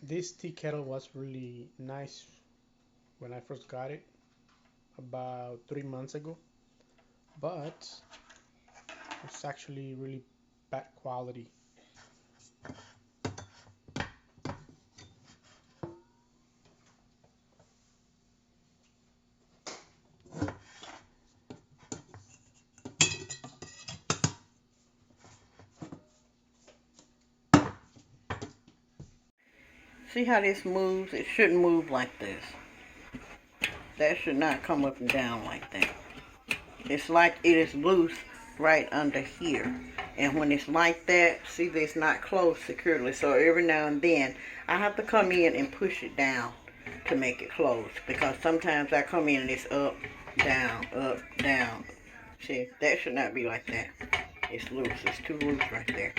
This tea kettle was really nice when I first got it about 3 months ago, but it's actually really bad quality. See how this moves? It shouldn't move like this. That should not come up and down like that. It's like it is loose right under here. And when it's like that, see, it's not closed securely. So every now and then, I have to come in and push it down to make it close. Because sometimes I come in and it's up, down, up, down. See, that should not be like that. It's loose. It's too loose right there.